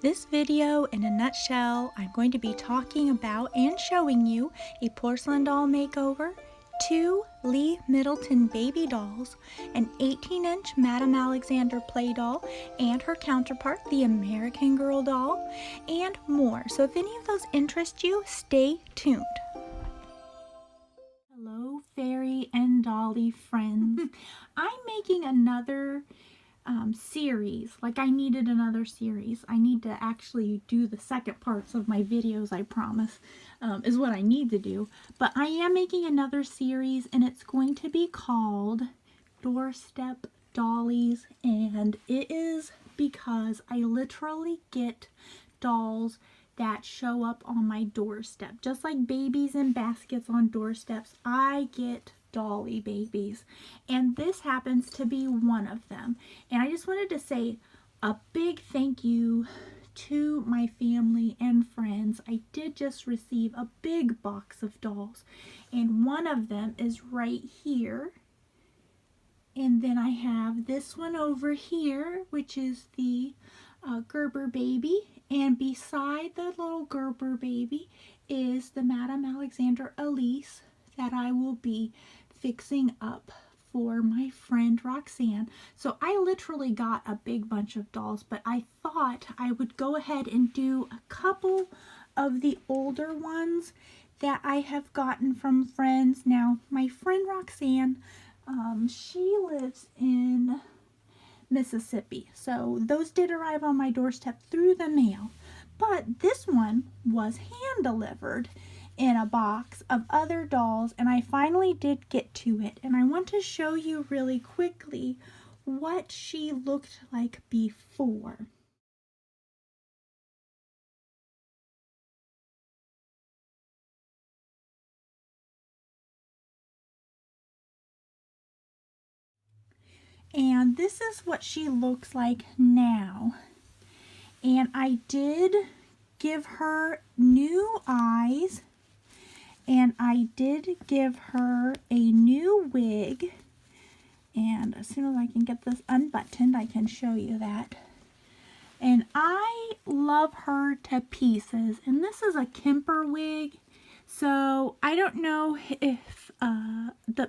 This video, in a nutshell, I'm going to be talking about and showing you a porcelain doll makeover, 2 Lee Middleton baby dolls, an 18-inch Madame Alexander play doll and her counterpart, the American Girl doll, and more. So if any of those interest you, stay tuned. Hello, fairy and dolly friends. I'm making another series. Like, I needed another series. I need to actually do the second parts of my videos, I promise, is what I need to do. But I am making another series, and it's going to be called Doorstep Dollies, and it is because I literally get dolls that show up on my doorstep. Just like babies in baskets on doorsteps, I get dolly babies, and this happens to be one of them. And I just wanted to say a big thank you to my family and friends. I did just receive a big box of dolls, and one of them is right here. And then I have this one over here, which is the Gerber baby, and beside the little Gerber baby is the Madame Alexander Elise that I will be fixing up for my friend Roxanne. So I literally got a big bunch of dolls, but I thought I would go ahead and do a couple of the older ones that I have gotten from friends. Now, my friend Roxanne, she lives in Mississippi, so those did arrive on my doorstep through the mail, but this one was hand delivered in a box of other dolls, and I finally did get to it, and I want to show you really quickly what she looked like before. And this is what she looks like now. And I did give her new eyes, and I did give her a new wig, and as soon as I can get this unbuttoned, I can show you that. And I love her to pieces, and this is a Kemper wig. So I don't know if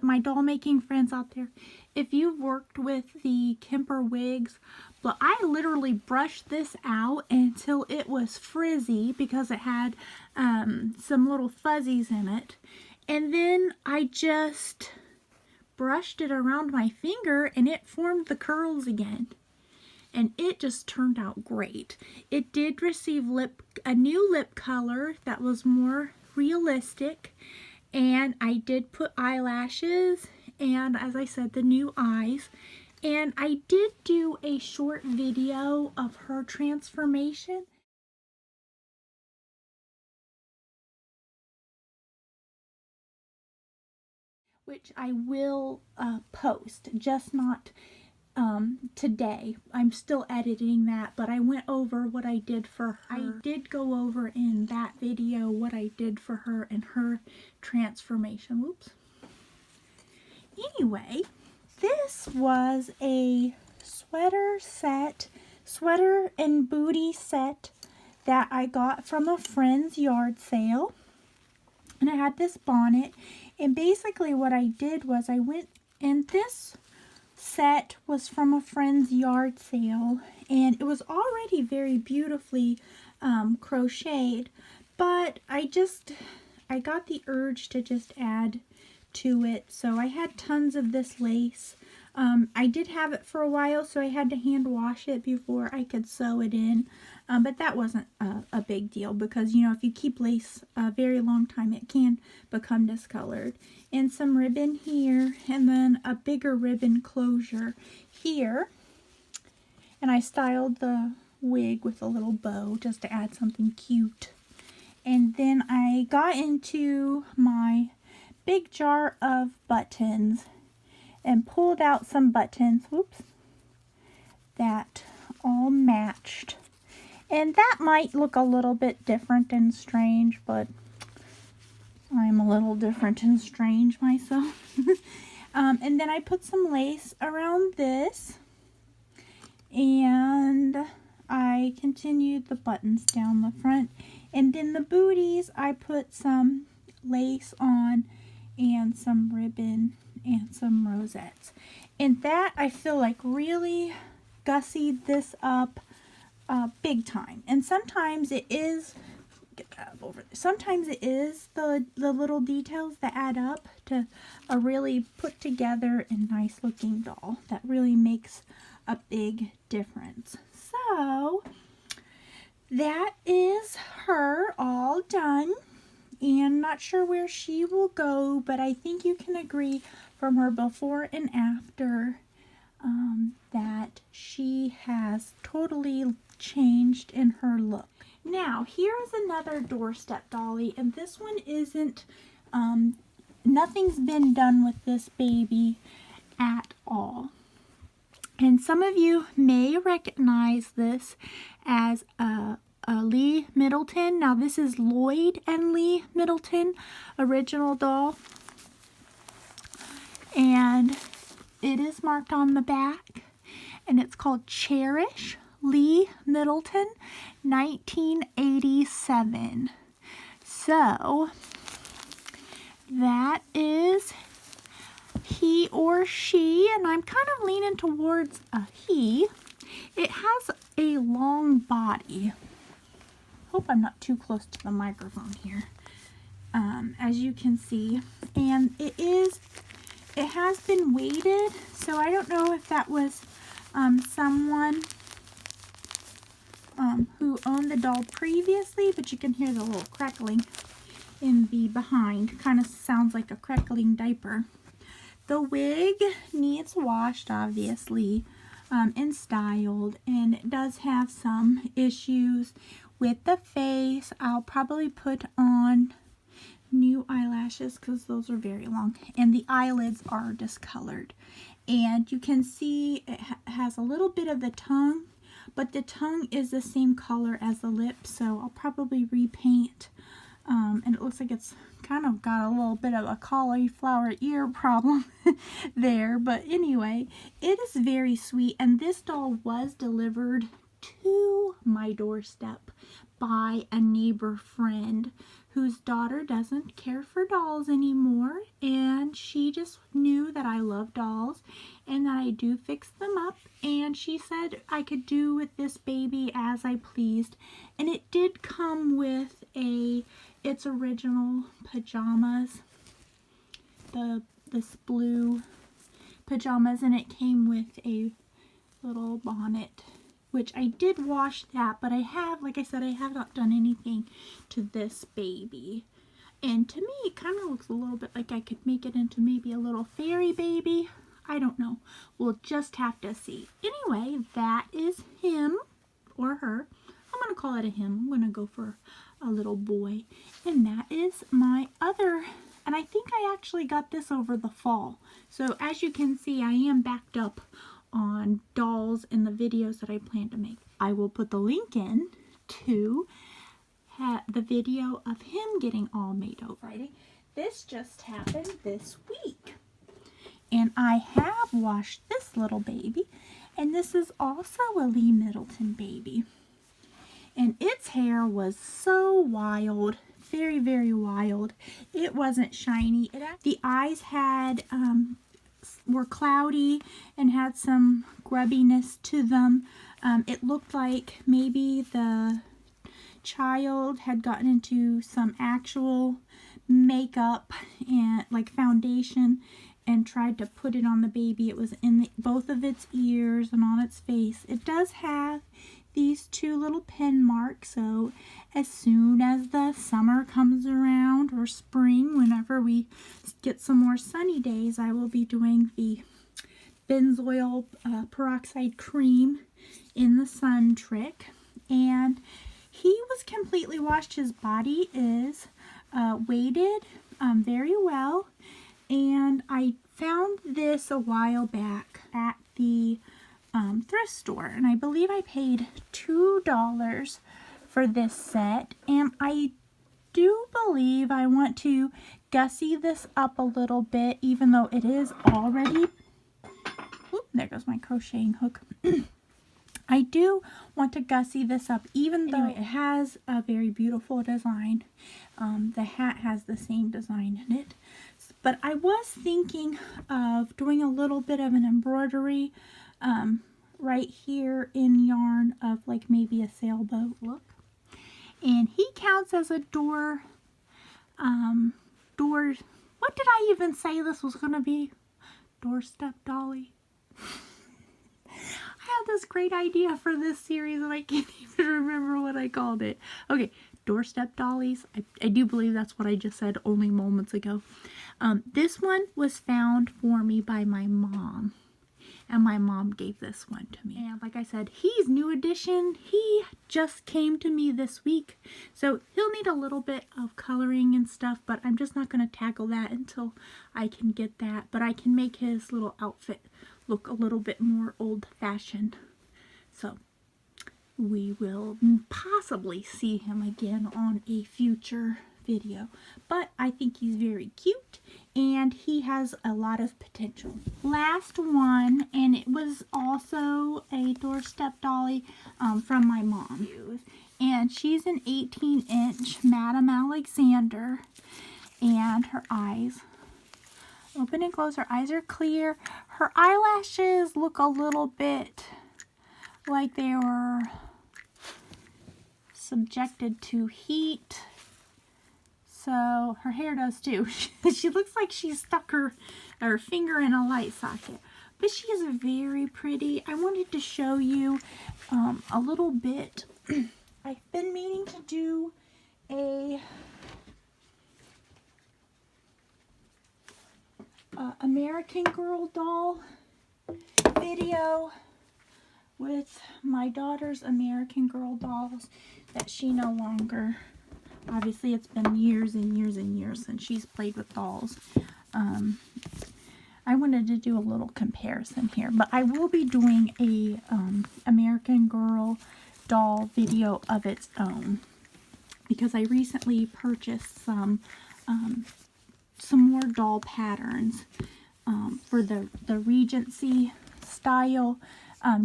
my doll making friends out there, if you've worked with the Kemper wigs, but I literally brushed this out until it was frizzy because it had some little fuzzies in it. And then I just brushed it around my finger and it formed the curls again. And it just turned out great. It did receive a new lip color that was more realistic, and I did put eyelashes, and as I said, the new eyes. And I did do a short video of her transformation, which I will post, just not today. I'm still editing that, but I went over what I did for her. I did go over in that video what I did for her and her transformation. Whoops. Anyway, this was a sweater and booty set that I got from a friend's yard sale. And I had this bonnet, and basically what I did was I went, and this set was from a friend's yard sale, and it was already very beautifully crocheted, but I got the urge to just add to it. So I had tons of this lace. I did have it for a while, so I had to hand wash it before I could sew it in, but that wasn't a big deal because, you know, if you keep lace a very long time, it can become discolored. And some ribbon here, and then a bigger ribbon closure here. And I styled the wig with a little bow just to add something cute. And then I got into my big jar of buttons and pulled out some buttons, whoops, that all matched. And that might look a little bit different and strange, but I'm a little different and strange myself. And then I put some lace around this, and I continued the buttons down the front, and then the booties I put some lace on and some ribbon and some rosettes, and that I feel like really gussied this up big time. And sometimes it is, get that up over there, sometimes it is the little details that add up to a really put together and nice looking doll that really makes a big difference. So that is her all done, and not sure where she will go, but I think you can agree from her before and after that she has totally changed in her look. Now here is another Doorstep dolly, and this one isn't, nothing's been done with this baby at all. And some of you may recognize this as a Lee Middleton. Now this is Lloyd and Lee Middleton original doll, and it is marked on the back, and it's called Cherish Lee Middleton 1987. So that is he or she, and I'm kind of leaning towards a he. It has a long body. Hope I'm not too close to the microphone here. As you can see, and it has been weighted, so I don't know if that was someone who owned the doll previously, but you can hear the little crackling in the behind. Kind of sounds like a crackling diaper. The wig needs washed, obviously, and styled, and it does have some issues with the face. I'll probably put on new eyelashes because those are very long, and the eyelids are discolored, and you can see it has a little bit of the tongue, but the tongue is the same color as the lips, so I'll probably repaint. And it looks like it's kind of got a little bit of a cauliflower ear problem there, but anyway, it is very sweet, and this doll was delivered to my doorstep by a neighbor friend whose daughter doesn't care for dolls anymore, and she just knew that I love dolls and that I do fix them up, and she said I could do with this baby as I pleased. And it did come with its original pajamas, this blue pajamas, and it came with a little bonnet, which I did wash that, but I have, like I said, I have not done anything to this baby. And to me, it kind of looks a little bit like I could make it into maybe a little fairy baby. I don't know. We'll just have to see. Anyway, that is him or her. I'm going to call it a him. I'm going to go for a little boy. And that is my other, and I think I actually got this over the fall. So as you can see, I am backed up on dolls in the videos that I plan to make. I will put the link in to the video of him getting all made over. This just happened this week, and I have washed this little baby, and this is also a Lee Middleton baby, and its hair was so wild, very, very wild. It wasn't shiny. The eyes had were cloudy and had some grubbiness to them. It looked like maybe the child had gotten into some actual makeup and like foundation and tried to put it on the baby. It was in both of its ears and on its face. It does have these two little pen marks, so as soon as the summer comes around, or spring, whenever we get some more sunny days, I will be doing the benzoyl peroxide cream in the sun trick. And he was completely washed. His body is weighted very well, and I found this a while back at the thrift store, and I believe I paid $2 for this set, and I do believe I want to gussy this up a little bit, even though it is already, there goes my crocheting hook. I do want to gussy this up, even though it has a very beautiful design. The hat has the same design in it. But I was thinking of doing a little bit of an embroidery right here in yarn of like maybe a sailboat look. And he counts as a door, what did I even say this was going to be? Doorstep dolly. I had this great idea for this series and I can't even remember what I called it. Okay, doorstep dollies. I do believe that's what I just said only moments ago. This one was found for me by my mom. And my mom gave this one to me. And like I said, he's new edition. He just came to me this week. So he'll need a little bit of coloring and stuff, but I'm just not going to tackle that until I can get that. But I can make his little outfit look a little bit more old-fashioned. So we will possibly see him again on a future video. But I think he's very cute and he has a lot of potential. Last one, and it was also a doorstep dolly from my mom. And she's an 18-inch Madame Alexander, and her eyes open and close. Her eyes are clear. Her eyelashes look a little bit like they were subjected to heat. So her hair does too. She looks like she stuck her finger in a light socket. But she is very pretty. I wanted to show you a little bit. I've been meaning to do a American Girl doll video with my daughter's American Girl dolls that she no longer... Obviously, it's been years and years and years since she's played with dolls. I wanted to do a little comparison here, but I will be doing a American Girl doll video of its own because I recently purchased some more doll patterns for the Regency style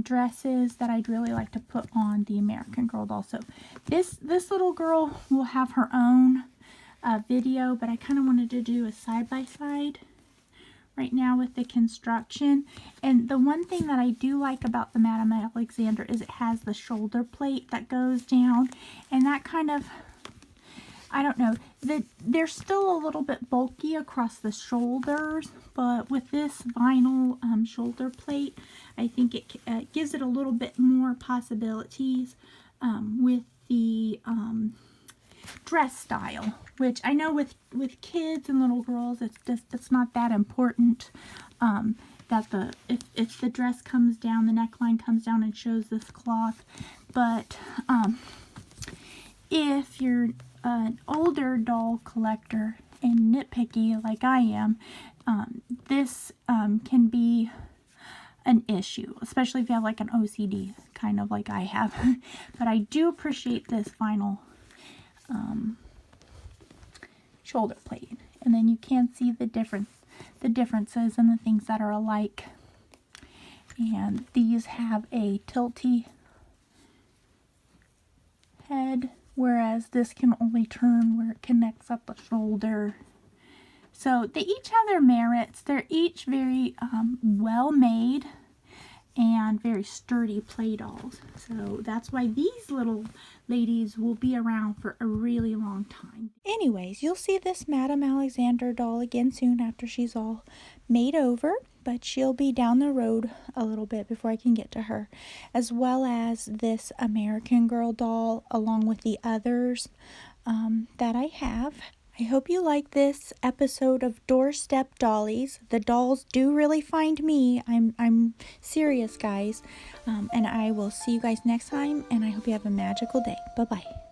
dresses that I'd really like to put on the American Girl doll. So this little girl will have her own video, but I kind of wanted to do a side-by-side right now with the construction. And the one thing that I do like about the Madame Alexander is it has the shoulder plate that goes down, and that kind of, I don't know, they're still a little bit bulky across the shoulders, but with this vinyl shoulder plate, I think it gives it a little bit more possibilities with the dress style, which I know with kids and little girls, it's not that important that if the dress comes down, the neckline comes down and shows this cloth, but if you're an older doll collector and nitpicky like I am, this can be an issue, especially if you have like an OCD, kind of like I have. But I do appreciate this vinyl shoulder plate, and then you can see the differences and the things that are alike. And these have a tilty head, whereas this can only turn where it connects up the shoulder. So they each have their merits. They're each very well made and very sturdy play dolls. So that's why these little ladies will be around for a really long time. Anyways, you'll see this Madame Alexander doll again soon after she's all made over, but she'll be down the road a little bit before I can get to her, as well as this American Girl doll along with the others that I have. I hope you like this episode of Doorstep Dollies. The dolls do really find me. I'm serious, guys. And I will see you guys next time, and I hope you have a magical day. Bye-bye.